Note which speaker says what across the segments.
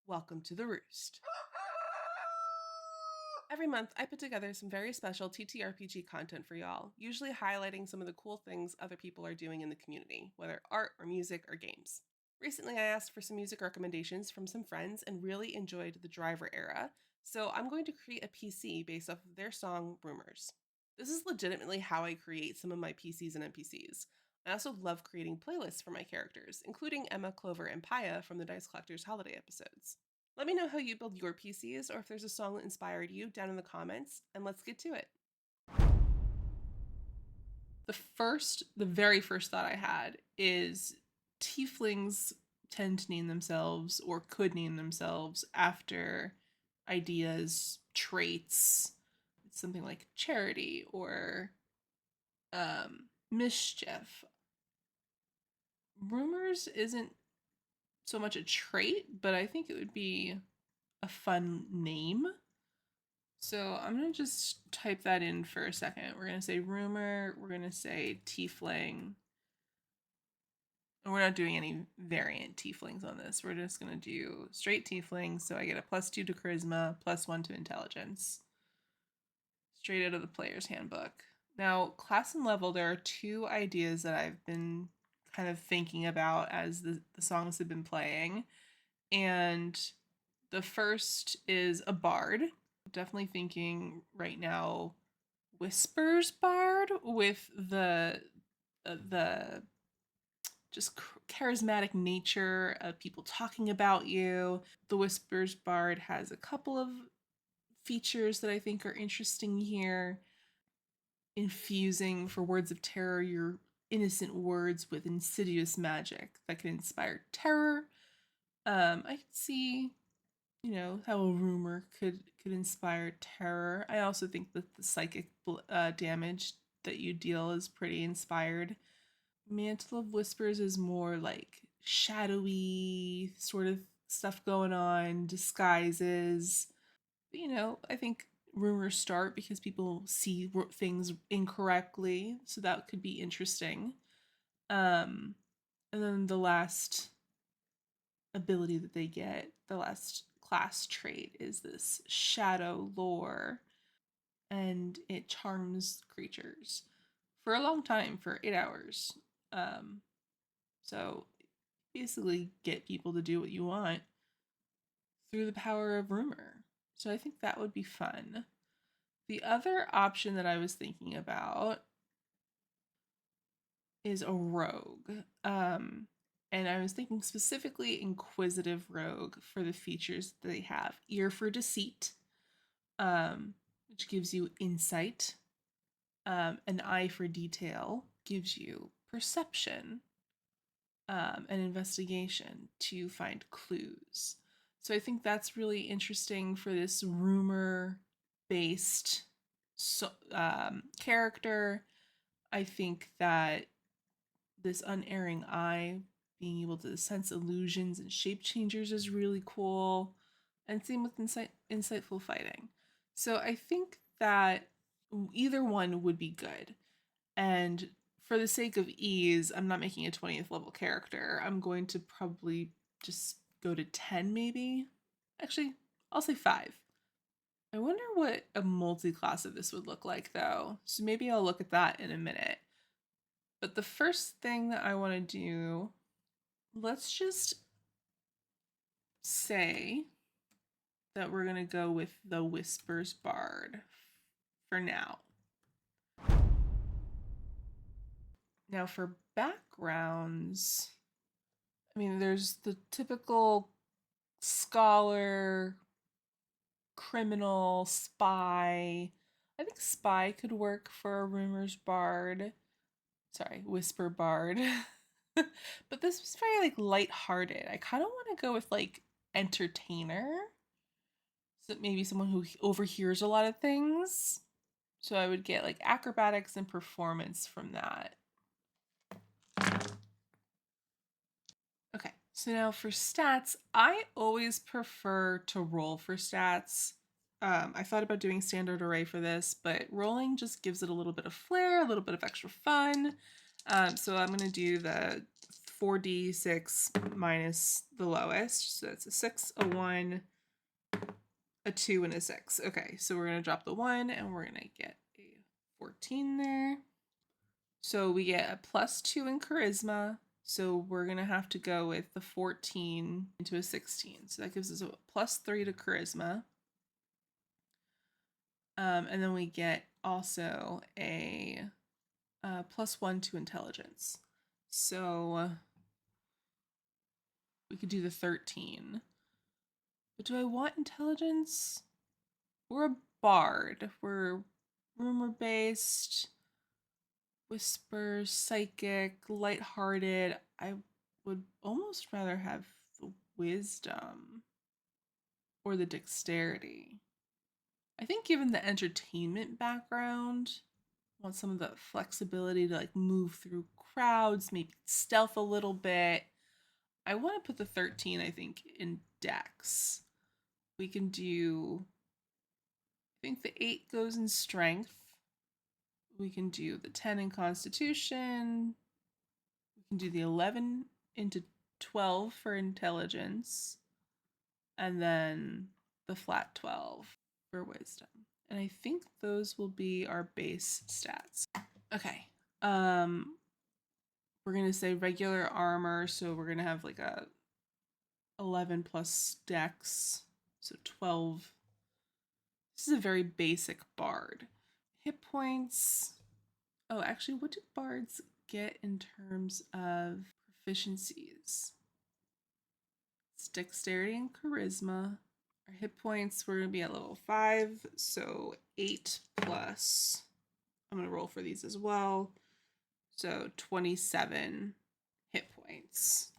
Speaker 1: Welcome to the Roost. Every month, I put together some very special TTRPG content for y'all, usually highlighting some of the cool things other people are doing in the community, whether art or music or games. Recently, I asked for some music recommendations from some friends and really enjoyed the Driver era, so I'm going to create a PC based off of their song Rumors. This is legitimately how I create some of my PCs and NPCs. I also love creating playlists for my characters, including Emma, Clover, and Paya from the Dice Collectors holiday episodes. Let me know how you build your PCs or if there's a song that inspired you down in the comments, and let's get to it. The very first thought I had is tieflings tend to name themselves or could name themselves after ideas, traits, something like charity or mischief. Rumors isn't so much a trait, but I think it would be a fun name. So I'm going to just type that in for a second. We're going to say rumor, we're going to say tiefling. And we're not doing any variant tieflings on this. We're just going to do straight tieflings. So I get a +2 to charisma, +1 to intelligence. Straight out of the player's handbook. Now, class and level, there are two ideas that I've been kind of thinking about as the songs have been playing. And the first is a bard. Definitely thinking right now Whispers Bard with the just charismatic nature of people talking about you. The Whispers Bard has a couple of features that I think are interesting here. Infusing for words of terror your innocent words with insidious magic that can inspire terror. I could see how a rumor could inspire terror. I also think that the psychic damage that you deal is pretty inspired. Mantle of Whispers is more like shadowy sort of stuff going on, disguises. I think rumors start because people see things incorrectly, so that could be interesting. And then the last ability that they get, the last class trait, is this shadow lore, and it charms creatures for a long time, for 8 hours. So basically get people to do what you want through the power of rumor. So I think that would be fun. The other option that I was thinking about is a rogue. And I was thinking specifically Inquisitive Rogue for the features that they have. Ear for Deceit, which gives you insight. An Eye for Detail gives you perception, and investigation to find clues. So I think that's really interesting for this rumor-based character. I think that this unerring eye, being able to sense illusions and shape changers, is really cool. And same with insightful fighting. So I think that either one would be good. And for the sake of ease, I'm not making a 20th level character. I'm going to probably just go to 10 maybe. Actually, I'll say 5. I wonder what a multi-class of this would look like though. So maybe I'll look at that in a minute. But the first thing that I want to do, let's just say that we're going to go with the Whispers Bard for now. Now for backgrounds, I mean, there's the typical scholar, criminal, spy. I think spy could work for a rumors bard. Sorry, whisper bard. But this was very like lighthearted. I kind of want to go with like entertainer. So maybe someone who overhears a lot of things. So I would get like acrobatics and performance from that. Okay, so now for stats, I always prefer to roll for stats. I thought about doing standard array for this, but rolling just gives it a little bit of flair, a little bit of extra fun. So I'm going to do the 4d6 minus the lowest. So that's a 6, a 1, a 2, and a 6. Okay, so we're going to drop the 1 and we're going to get a 14 there. So we get a +2 in charisma. So we're going to have to go with the 14 into a 16. So that gives us a +3 to charisma. And then we get also a +1 to intelligence. So we could do the 13. But do I want intelligence? We're a bard. We're rumor-based, whispers, psychic, lighthearted. I would almost rather have the wisdom or the dexterity. I think given the entertainment background, I want some of the flexibility to like move through crowds, maybe stealth a little bit. I want to put the 13, I think, in dex. We can do, I think the 8 goes in strength. We can do the 10 in constitution. We can do the 11 into 12 for intelligence. And then the flat 12 for wisdom. And I think those will be our base stats. Okay. We're going to say regular armor, so we're going to have like a 11 plus dex, so 12. This is a very basic bard. Hit points. Oh, actually, what do bards get in terms of proficiencies? It's dexterity and charisma. Our hit points, we're going to be at level 5, so 8 plus. I'm going to roll for these as well. So 27 hit points.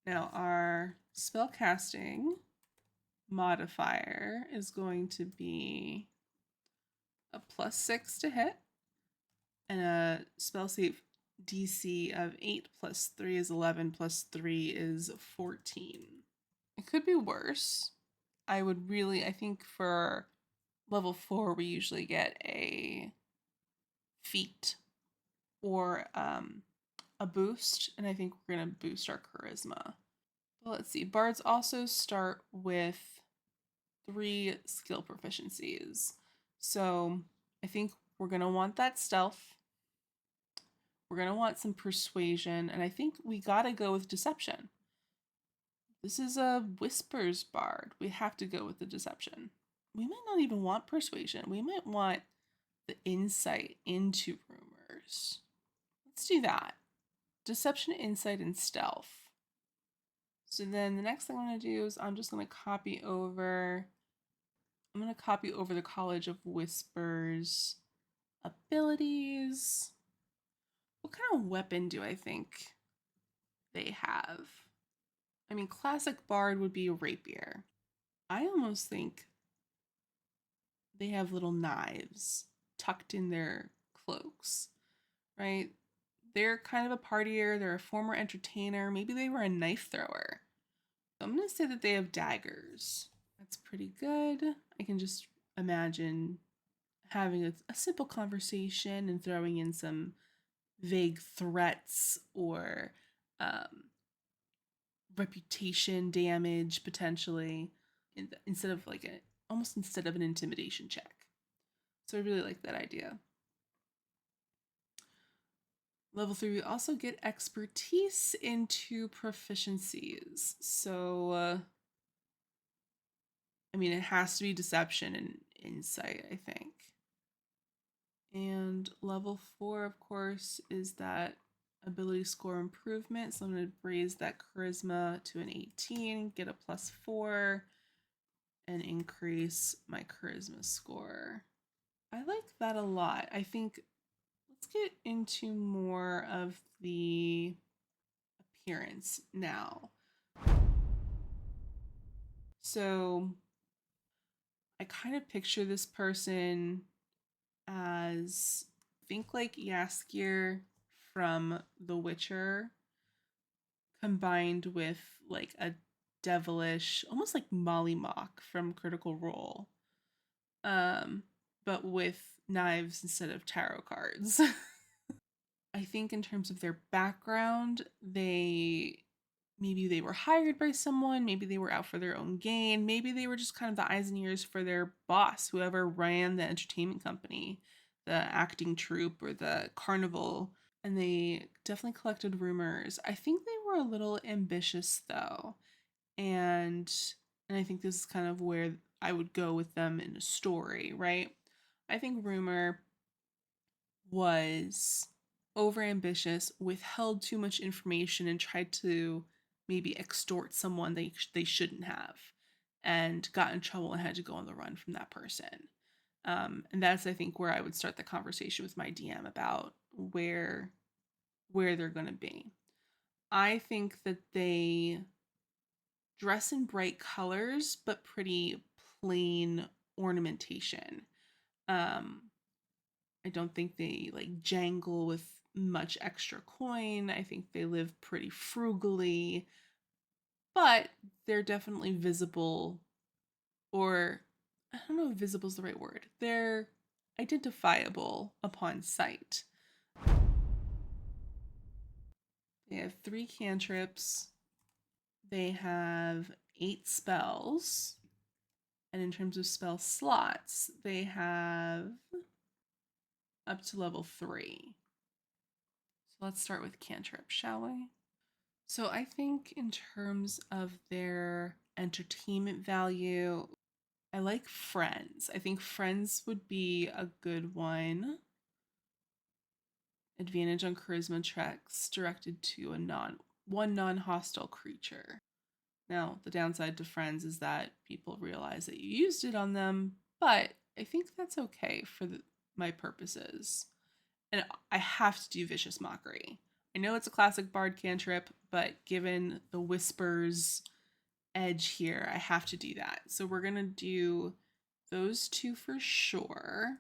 Speaker 1: Now our spell casting modifier is going to be a +6 to hit, and a spell save DC of 8 plus 3 is 11 plus 3 is 14. It could be worse. I think for level 4 we usually get a feat or a boost, and I think we're going to boost our charisma. But let's see. Bards also start with 3 skill proficiencies. So I think we're going to want that stealth. We're going to want some persuasion, and I think we got to go with deception. This is a whispers bard. We have to go with the deception. We might not even want persuasion. We might want the insight into rumors. Let's do that. Deception, insight, and stealth. So then the next thing I'm going to do is I'm going to copy over the College of Whispers abilities. What kind of weapon do I think they have? I mean, classic bard would be a rapier. I almost think they have little knives tucked in their cloaks, right? They're kind of a partier, they're a former entertainer, maybe they were a knife thrower. So I'm going to say that they have daggers. That's pretty good. I can just imagine having a simple conversation and throwing in some vague threats or reputation damage potentially instead of an intimidation check. So I really like that idea. Level 3, we also get expertise into proficiencies. So, it has to be deception and insight, I think. And level 4, of course, is that ability score improvement. So I'm going to raise that charisma to an 18, get a +4, and increase my charisma score. I like that a lot. I think let's get into more of the appearance now. So I kind of picture this person as, think like Jaskier from The Witcher combined with like a devilish, almost like Mollymauk from Critical Role, but with knives instead of tarot cards. I think in terms of their background, maybe they were hired by someone, maybe they were out for their own gain, maybe they were just kind of the eyes and ears for their boss, whoever ran the entertainment company, the acting troupe or the carnival, and they definitely collected rumors. I think they were a little ambitious though. And I think this is kind of where I would go with them in a story, right? I think Rumor was overambitious, withheld too much information, and tried to maybe extort someone they shouldn't have, and got in trouble and had to go on the run from that person. And that's I think where I would start the conversation with my DM about where they're going to be. I think that they dress in bright colors but pretty plain ornamentation. Um, I don't think they like jangle with much extra coin. I think they live pretty frugally, but they're definitely visible, or I don't know if visible is the right word. They're identifiable upon sight. They have 3 cantrips. They have 8 spells. And in terms of spell slots, they have up to level 3. So let's start with cantrip, shall we? So I think in terms of their entertainment value, I like friends. I think friends would be a good one. Advantage on charisma checks directed to one non-hostile creature. Now, the downside to friends is that people realize that you used it on them, but I think that's okay for my purposes. And I have to do Vicious Mockery. I know it's a classic bard cantrip, but given the whispers edge here, I have to do that. So we're going to do those 2 for sure.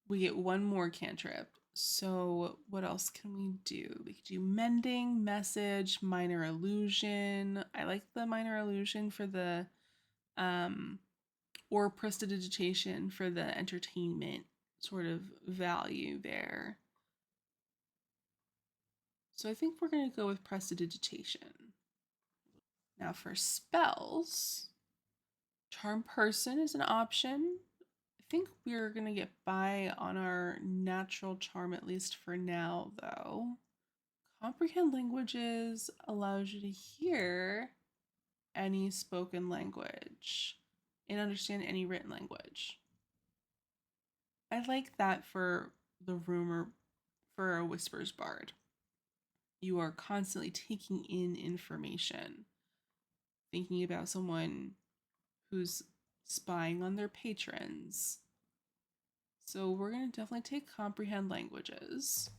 Speaker 1: We get 1 more cantrip. So what else can we do? We could do Mending, Message, Minor Illusion. I like the Minor Illusion for the or Prestidigitation for the entertainment sort of value there. So I think we're going to go with Prestidigitation. Now for spells, Charm Person is an option. I think we're going to get by on our natural charm, at least for now, though. Comprehend Languages allows you to hear any spoken language and understand any written language. I like that for the rumor for a Whispers Bard. You are constantly taking in information, thinking about someone who's spying on their patrons. So we're going to definitely take Comprehend Languages.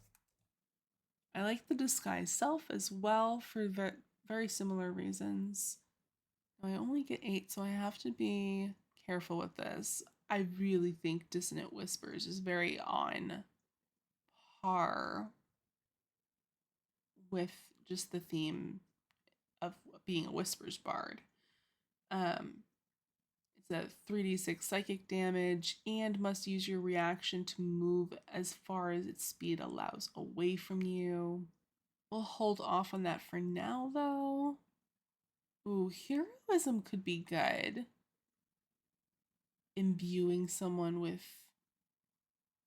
Speaker 1: I like the Disguise Self as well for very similar reasons. I only get 8, so I have to be careful with this. I really think Dissonant Whispers is very on par with just the theme of being a Whispers Bard. It's a 3d6 psychic damage and must use your reaction to move as far as its speed allows away from you. We'll hold off on that for now, though. Ooh, Heroism could be good. Imbuing someone with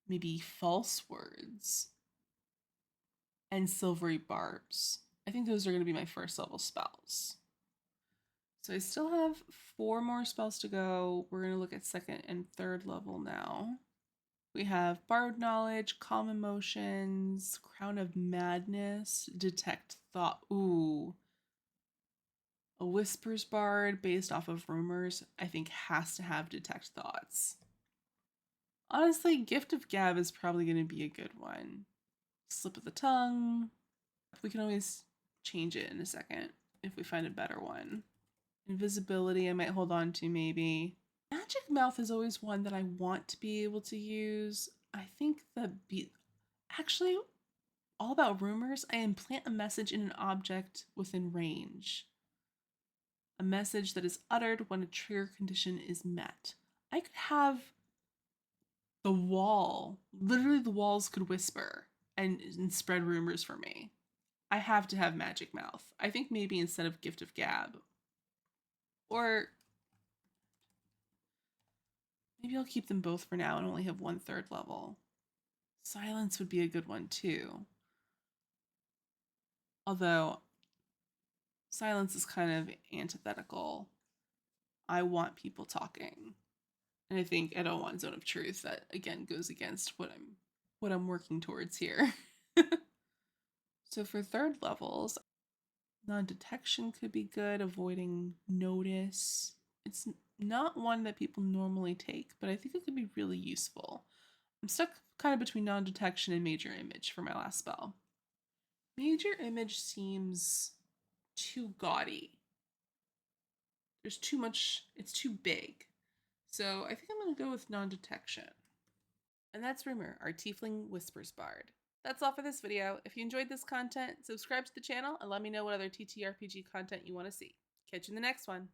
Speaker 1: maybe false words and silvery barbs. I think those are going to be my first level spells. So I still have 4 more spells to go. We're going to look at 2nd and 3rd level now. We have Borrowed Knowledge, Calm Emotions, Crown of Madness, Detect Thought. Ooh. A Whispers Bard based off of rumors, I think has to have Detect Thoughts. Honestly, Gift of Gab is probably going to be a good one. Slip of the Tongue. We can always change it in a second if we find a better one. Invisibility, I might hold on to maybe. Magic Mouth is always one that I want to be able to use. I think actually, all about rumors, I implant a message in an object within range. A message that is uttered when a trigger condition is met. I could have the wall, literally the walls could whisper. and spread rumors for me. I have to have Magic Mouth. I think maybe instead of Gift of Gab. Or maybe I'll keep them both for now and only have 1/3 level. Silence would be a good one too. Although silence is kind of antithetical. I want people talking. And I think I don't want Zone of Truth. That again goes against what I'm working towards here. So for 3rd levels, non-detection could be good, avoiding notice. It's not one that people normally take, but I think it could be really useful. I'm stuck kind of between non-detection and major image for my last spell. Major image seems too gaudy. There's too much, it's too big. So I think I'm going to go with non-detection. And that's Rumor, our Tiefling Whispers Bard. That's all for this video. If you enjoyed this content, subscribe to the channel and let me know what other TTRPG content you want to see. Catch you in the next one.